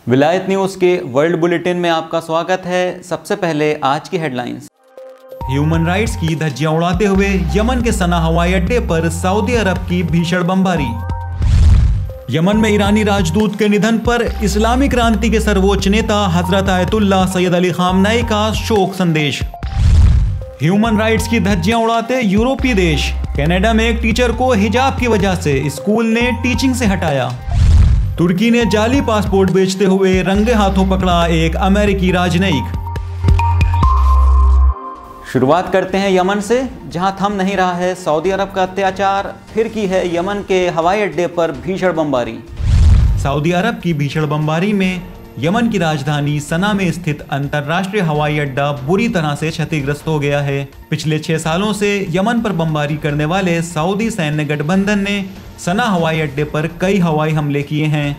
विलायत न्यूज़ के world bulletin में आपका स्वागत है। सबसे पहले आज की हेडलाइंस। ह्यूमन राइट्स की धज्जियां उड़ाते हुए यमन के सना हवाई अड्डे पर सऊदी अरब की भीषण बमबारी। यमन में ईरानी राजदूत के निधन पर इस्लामी क्रांति के सर्वोच्च नेता हजरत आयतुल्लाह सैयद अली खामनेई का शोक संदेश। ह्यूमन राइट्स की धज्जियां उड़ाते यूरोपीय देश। कनाडा में एक टीचर को हिजाब की वजह से स्कूल ने टीचिंग से हटाया। तुर्की ने जाली पासपोर्ट बेचते हुए रंगे हाथों पकड़ा एक अमेरिकी राजनयिक। शुरुआत करते हैं यमन से, जहां थम नहीं रहा है सऊदी अरब का अत्याचार। फिर की है यमन के हवाई अड्डे पर भीषण बमबारी। सऊदी अरब की भीषण बमबारी में यमन की राजधानी सना में स्थित अंतर्राष्ट्रीय हवाई अड्डा बुरी तरह से क्षतिग्रस्त हो गया है। पिछले 6 सालों से यमन पर बमबारी करने वाले सऊदी सैन्य गठबंधन ने सना हवाई अड्डे पर कई हवाई हमले किए हैं।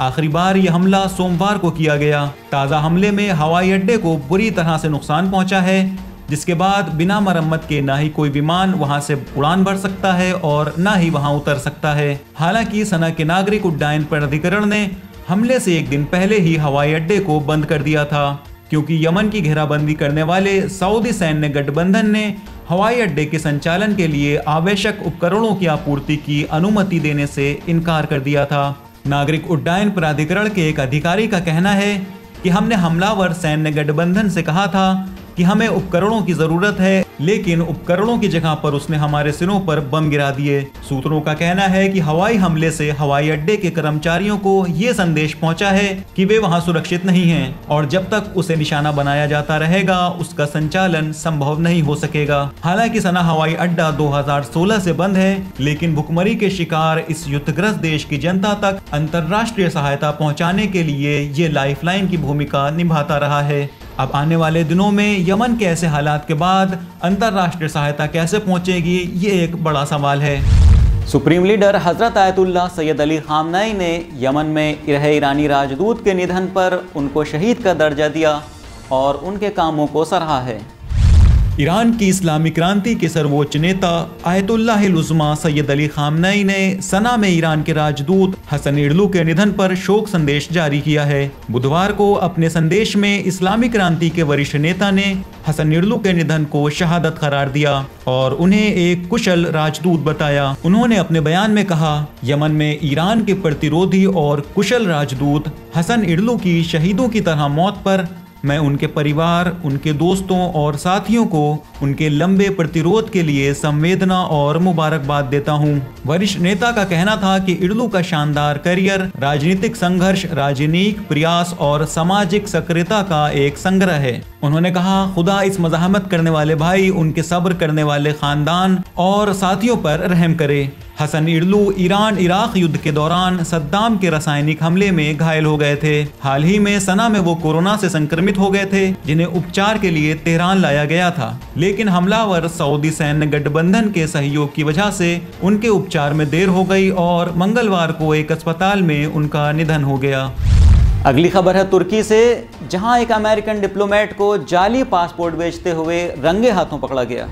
आखिरी बार यह हमला सोमवार को किया गया। ताज़ा हमले में हवाई अड्डे को बुरी तरह से नुकसान पहुंचा है, जिसके बाद बिना मरम्मत के ना ही कोई विमान वहां से उड़ान भर सकता है और ना ही वहां उतर सकता है। हालांकि सना के नागरिक उड्डयन प्राधिकरण ने हमले से एक दिन पहले ही हवाई अड्डे को बंद कर दिया था, क्योंकि यमन की घेराबंदी करने वाले सऊदी सैन्य गठबंधन ने हवाई अड्डे के संचालन के लिए आवश्यक उपकरणों की आपूर्ति की अनुमति देने से इनकार कर दिया था। नागरिक उड्डयन प्राधिकरण के एक अधिकारी का कहना है कि हमने हमलावर सैन्य गठबंधन से कहा था कि हमें उपकरणों की जरूरत है, लेकिन उपकरणों की जगह पर उसने हमारे सिरों पर बम गिरा दिए। सूत्रों का कहना है कि हवाई हमले से हवाई अड्डे के कर्मचारियों को ये संदेश पहुंचा है कि वे वहां सुरक्षित नहीं हैं और जब तक उसे निशाना बनाया जाता रहेगा उसका संचालन संभव नहीं हो सकेगा। हालांकि सना हवाई अड्डा 2016 से बंद है, लेकिन भुखमरी के शिकार इस युद्धग्रस्त देश की जनता तक अंतर्राष्ट्रीय सहायता पहुँचाने के लिए ये लाइफलाइन की भूमिका निभाता रहा है। अब आने वाले दिनों में यमन के ऐसे हालात के बाद अंतर्राष्ट्रीय सहायता कैसे पहुंचेगी, ये एक बड़ा सवाल है। सुप्रीम लीडर हजरत आयतुल्लाह सैयद अली खामनेई ने यमन में रहे ईरानी राजदूत के निधन पर उनको शहीद का दर्जा दिया और उनके कामों को सराहा है। ईरान की इस्लामी क्रांति के सर्वोच्च नेता आयतुल्लाहिल उज़्मा सैयद अली खामनेई ने सना में ईरान के राजदूत हसन इरलू के निधन पर शोक संदेश जारी किया है। बुधवार को अपने संदेश में इस्लामी क्रांति के वरिष्ठ नेता ने हसन इरलू के निधन को शहादत करार दिया और उन्हें एक कुशल राजदूत बताया। उन्होंने अपने बयान में कहा, यमन में ईरान के प्रतिरोधी और कुशल राजदूत हसन इरलू की शहीदों की तरह मौत पर मैं उनके परिवार, उनके दोस्तों और साथियों को उनके लंबे प्रतिरोध के लिए संवेदना और मुबारकबाद देता हूं। वरिष्ठ नेता का कहना था कि इरलू का शानदार करियर राजनीतिक संघर्ष, राजनीतिक प्रयास और सामाजिक सक्रियता का एक संग्रह है। उन्होंने कहा, खुदा इस मज़ाहमत करने वाले भाई, उनके सब्र करने वाले खानदान और साथियों पर रहम करे। हसन इरलू ईरान इराक युद्ध के दौरान सद्दाम के रासायनिक हमले में घायल हो गए थे। हाल ही में सना में वो कोरोना से संक्रमित हो गए थे, जिन्हें उपचार के लिए तेहरान लाया गया था, लेकिन हमलावर सऊदी सैन्य गठबंधन के सहयोग की वजह से उनके उपचार में देर हो गई और मंगलवार को एक अस्पताल में उनका निधन हो गया। अगली खबर है तुर्की से, जहां एक अमेरिकन डिप्लोमेट को जाली पासपोर्ट बेचते हुए रंगे हाथों पकड़ा गया।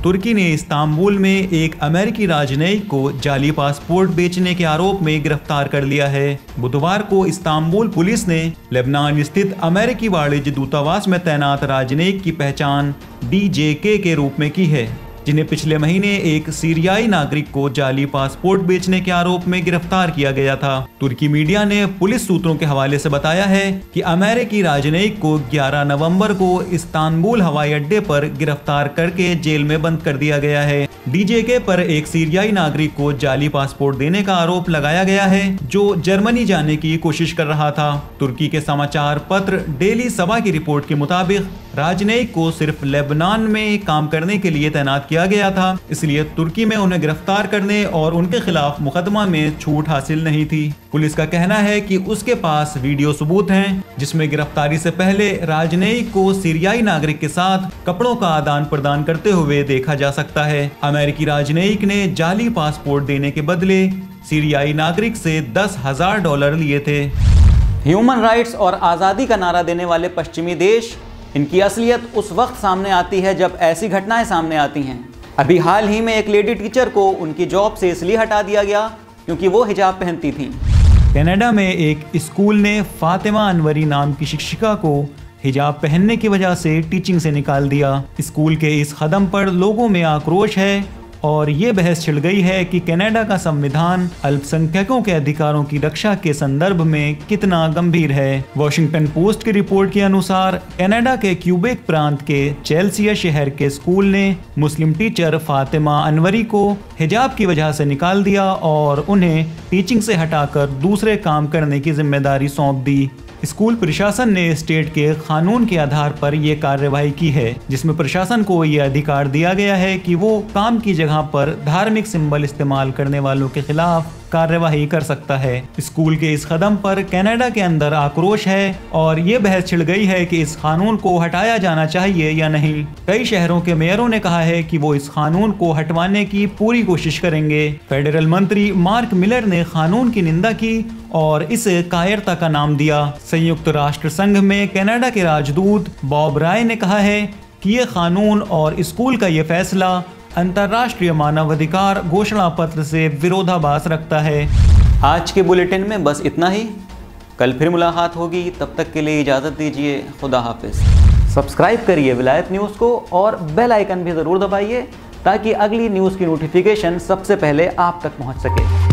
तुर्की ने इस्तांबुल में एक अमेरिकी राजनयिक को जाली पासपोर्ट बेचने के आरोप में गिरफ्तार कर लिया है। बुधवार को इस्तांबुल पुलिस ने लेबनान स्थित अमेरिकी वाणिज्य दूतावास में तैनात राजनयिक की पहचान DJK के रूप में की है, जिन्हें पिछले महीने एक सीरियाई नागरिक को जाली पासपोर्ट बेचने के आरोप में गिरफ्तार किया गया था। तुर्की मीडिया ने पुलिस सूत्रों के हवाले से बताया है कि अमेरिकी राजनयिक को 11 नवंबर को इस्तांबुल हवाई अड्डे पर गिरफ्तार करके जेल में बंद कर दिया गया है। DJK पर एक सीरियाई नागरिक को जाली पासपोर्ट देने का आरोप लगाया गया है, जो जर्मनी जाने की कोशिश कर रहा था। तुर्की के समाचार पत्र डेली सभा की रिपोर्ट के मुताबिक राजनयिक को सिर्फ लेबनान में काम करने के लिए तैनात किया गया था, इसलिए तुर्की में उन्हें गिरफ्तार करने और उनके खिलाफ मुकदमा में छूट हासिल नहीं थी। पुलिस का कहना है कि उसके पास वीडियो सबूत हैं, जिसमें गिरफ्तारी से पहले राजनयिक को सीरियाई नागरिक के साथ कपड़ों का आदान प्रदान करते हुए देखा जा सकता है। अमेरिकी राजनयिक ने जाली पासपोर्ट देने के बदले सीरियाई नागरिक से $10,000 लिए थे। ह्यूमन राइट्स और आज़ादी का नारा देने वाले पश्चिमी देश, इनकी असलियत उस वक्त सामने आती है जब ऐसी घटनाएं सामने आती हैं। अभी हाल ही में एक लेडी टीचर को उनकी जॉब से इसलिए हटा दिया गया क्योंकि वो हिजाब पहनती थी। कनाडा में एक स्कूल ने फातिमा अनवरी नाम की शिक्षिका को हिजाब पहनने की वजह से टीचिंग से निकाल दिया। स्कूल के इस कदम पर लोगों में आक्रोश है और ये बहस छिड़ गई है कि कनाडा का संविधान अल्पसंख्यकों के अधिकारों की रक्षा के संदर्भ में कितना गंभीर है। वॉशिंगटन पोस्ट की रिपोर्ट के अनुसार कनाडा के क्यूबेक प्रांत के चेल्सिया शहर के स्कूल ने मुस्लिम टीचर फातिमा अनवरी को हिजाब की वजह से निकाल दिया और उन्हें टीचिंग से हटाकर दूसरे काम करने की जिम्मेदारी सौंप दी। स्कूल प्रशासन ने स्टेट के कानून के आधार पर यह कार्यवाही की है, जिसमें प्रशासन को यह अधिकार दिया गया है कि वो काम की जगह पर धार्मिक सिंबल इस्तेमाल करने वालों के खिलाफ कार्यवाही कर सकता है। स्कूल के इस कदम पर कनाडा के अंदर आक्रोश है और ये बहस छिड़ गई है कि इस कानून को हटाया जाना चाहिए या नहीं। कई शहरों के मेयरों ने कहा है कि वो इस कानून को हटवाने की पूरी कोशिश करेंगे। फेडरल मंत्री मार्क मिलर ने कानून की निंदा की और इसे कायरता का नाम दिया। संयुक्त राष्ट्र संघ में कनाडा के राजदूत बॉब राय ने कहा है कि ये कानून और स्कूल का ये फैसला अंतर्राष्ट्रीय मानवाधिकार घोषणा पत्र से विरोधाभास रखता है। आज के बुलेटिन में बस इतना ही। कल फिर मुलाकात होगी, तब तक के लिए इजाज़त दीजिए। खुदा हाफिज़। सब्सक्राइब करिए विलायत न्यूज़ को और बेल आइकन भी ज़रूर दबाइए ताकि अगली न्यूज़ की नोटिफिकेशन सबसे पहले आप तक पहुंच सके।